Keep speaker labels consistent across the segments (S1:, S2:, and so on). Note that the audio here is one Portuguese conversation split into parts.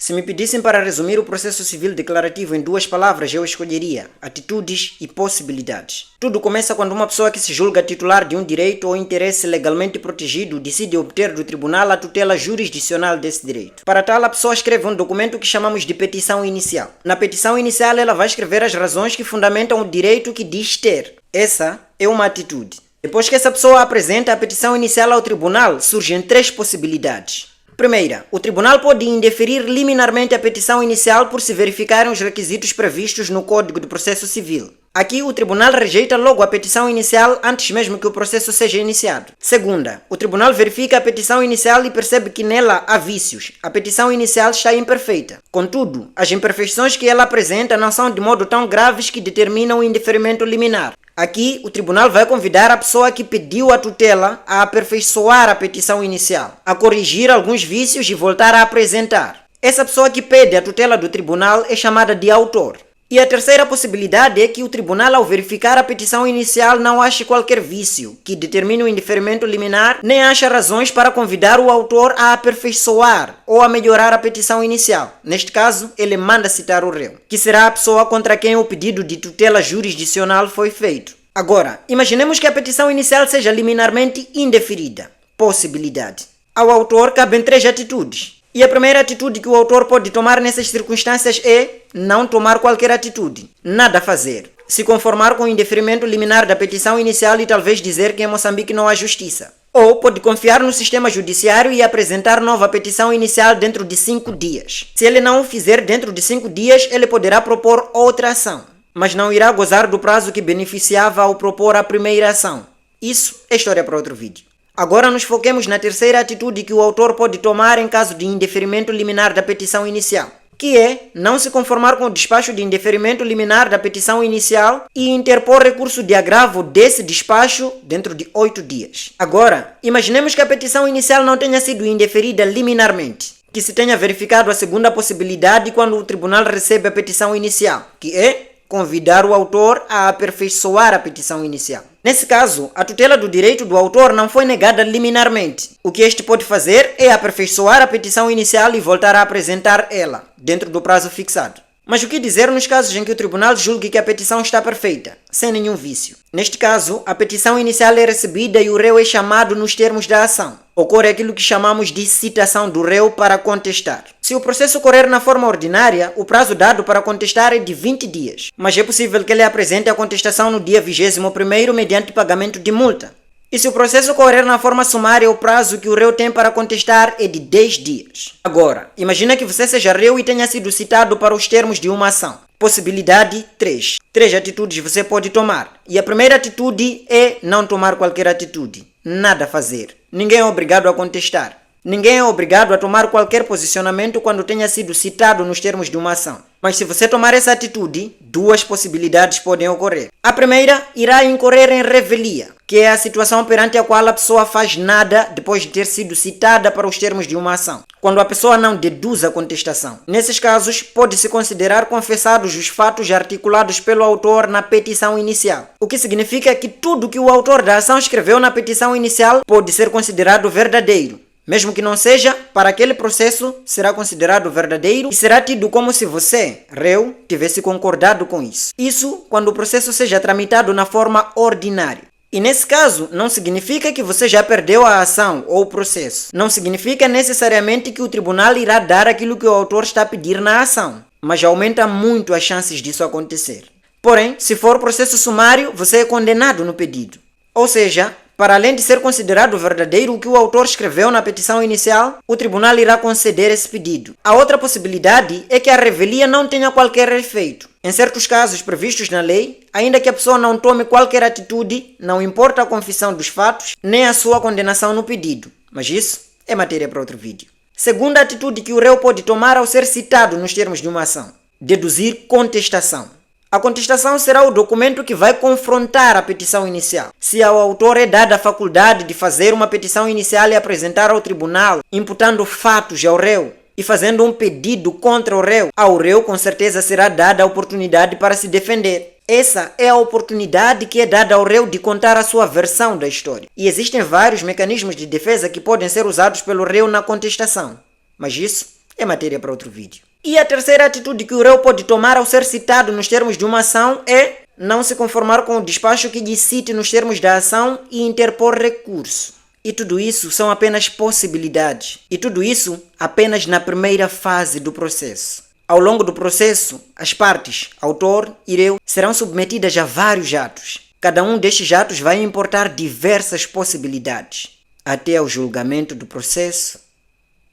S1: Se me pedissem para resumir o processo civil declarativo em 2 palavras, eu escolheria atitudes e possibilidades. Tudo começa quando uma pessoa que se julga titular de um direito ou interesse legalmente protegido decide obter do tribunal a tutela jurisdicional desse direito. Para tal, a pessoa escreve um documento que chamamos de petição inicial. Na petição inicial, ela vai escrever as razões que fundamentam o direito que diz ter. Essa é uma atitude. Depois que essa pessoa apresenta a petição inicial ao tribunal, surgem 3 possibilidades. Primeira, o tribunal pode indeferir liminarmente a petição inicial por se verificarem os requisitos previstos no Código de Processo Civil. Aqui, o tribunal rejeita logo a petição inicial antes mesmo que o processo seja iniciado. Segunda, o tribunal verifica a petição inicial e percebe que nela há vícios. A petição inicial está imperfeita. Contudo, as imperfeições que ela apresenta não são de modo tão graves que determinam o indeferimento liminar. Aqui, o tribunal vai convidar a pessoa que pediu a tutela a aperfeiçoar a petição inicial, a corrigir alguns vícios e voltar a apresentar. Essa pessoa que pede a tutela do tribunal é chamada de autor. E a terceira possibilidade é que o tribunal, ao verificar a petição inicial, não ache qualquer vício que determine o indeferimento liminar, nem acha razões para convidar o autor a aperfeiçoar ou a melhorar a petição inicial. Neste caso, ele manda citar o réu, que será a pessoa contra quem o pedido de tutela jurisdicional foi feito. Agora, imaginemos que a petição inicial seja liminarmente indeferida. Possibilidade. Ao autor cabem 3 atitudes. E a primeira atitude que o autor pode tomar nessas circunstâncias é não tomar qualquer atitude, nada fazer. Se conformar com o indeferimento liminar da petição inicial e talvez dizer que em Moçambique não há justiça. Ou pode confiar no sistema judiciário e apresentar nova petição inicial dentro de 5 dias. Se ele não o fizer dentro de 5 dias, ele poderá propor outra ação, mas não irá gozar do prazo que beneficiava ao propor a primeira ação. Isso é história para outro vídeo. Agora nos foquemos na terceira atitude que o autor pode tomar em caso de indeferimento liminar da petição inicial, que é não se conformar com o despacho de indeferimento liminar da petição inicial e interpor recurso de agravo desse despacho dentro de 8 dias. Agora, imaginemos que a petição inicial não tenha sido indeferida liminarmente, que se tenha verificado a segunda possibilidade quando o tribunal recebe a petição inicial, que é convidar o autor a aperfeiçoar a petição inicial. Nesse caso, a tutela do direito do autor não foi negada liminarmente. O que este pode fazer é aperfeiçoar a petição inicial e voltar a apresentar ela, dentro do prazo fixado. Mas o que dizer nos casos em que o tribunal julgue que a petição está perfeita, sem nenhum vício? Neste caso, a petição inicial é recebida e o réu é chamado nos termos da ação. Ocorre aquilo que chamamos de citação do réu para contestar. Se o processo ocorrer na forma ordinária, o prazo dado para contestar é de 20 dias, mas é possível que ele apresente a contestação no dia 21º mediante pagamento de multa. E se o processo ocorrer na forma sumária, o prazo que o réu tem para contestar é de 10 dias. Agora, imagina que você seja réu e tenha sido citado para os termos de uma ação. Possibilidade 3. 3 atitudes você pode tomar. E a primeira atitude é não tomar qualquer atitude. Nada fazer. Ninguém é obrigado a contestar. Ninguém é obrigado a tomar qualquer posicionamento quando tenha sido citado nos termos de uma ação. Mas se você tomar essa atitude, 2 possibilidades podem ocorrer. A primeira irá incorrer em revelia, que é a situação perante a qual a pessoa faz nada depois de ter sido citada para os termos de uma ação, quando a pessoa não deduz a contestação. Nesses casos, pode-se considerar confessados os fatos articulados pelo autor na petição inicial, o que significa que tudo que o autor da ação escreveu na petição inicial pode ser considerado verdadeiro. Mesmo que não seja, para aquele processo será considerado verdadeiro e será tido como se você, réu, tivesse concordado com isso. Isso quando o processo seja tramitado na forma ordinária. E nesse caso, não significa que você já perdeu a ação ou o processo. Não significa necessariamente que o tribunal irá dar aquilo que o autor está a pedir na ação, mas aumenta muito as chances disso acontecer. Porém, se for processo sumário, você é condenado no pedido. Ou seja, para além de ser considerado verdadeiro o que o autor escreveu na petição inicial, o tribunal irá conceder esse pedido. A outra possibilidade é que a revelia não tenha qualquer efeito. Em certos casos previstos na lei, ainda que a pessoa não tome qualquer atitude, não importa a confissão dos fatos, nem a sua condenação no pedido. Mas isso é matéria para outro vídeo. Segunda atitude que o réu pode tomar ao ser citado nos termos de uma ação: deduzir contestação. A contestação será o documento que vai confrontar a petição inicial. Se ao autor é dada a faculdade de fazer uma petição inicial e apresentar ao tribunal, imputando fatos ao réu e fazendo um pedido contra o réu, ao réu com certeza será dada a oportunidade para se defender. Essa é a oportunidade que é dada ao réu de contar a sua versão da história. E existem vários mecanismos de defesa que podem ser usados pelo réu na contestação. Mas isso é matéria para outro vídeo. E a terceira atitude que o réu pode tomar ao ser citado nos termos de uma ação é não se conformar com o despacho que lhe cite nos termos da ação e interpor recurso. E tudo isso são apenas possibilidades. E tudo isso apenas na primeira fase do processo. Ao longo do processo, as partes, autor e réu, serão submetidas a vários atos. Cada um destes atos vai importar diversas possibilidades, até ao julgamento do processo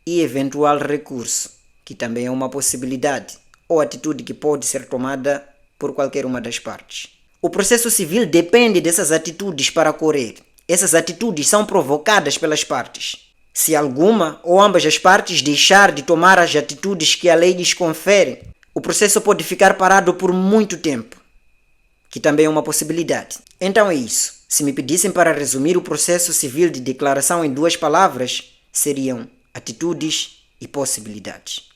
S1: e eventual recurso, que também é uma possibilidade, ou atitude que pode ser tomada por qualquer uma das partes. O processo civil depende dessas atitudes para ocorrer. Essas atitudes são provocadas pelas partes. Se alguma ou ambas as partes deixar de tomar as atitudes que a lei lhes confere, o processo pode ficar parado por muito tempo, que também é uma possibilidade. Então é isso. Se me pedissem para resumir o processo civil de declaração em 2 palavras, seriam atitudes e possibilidades.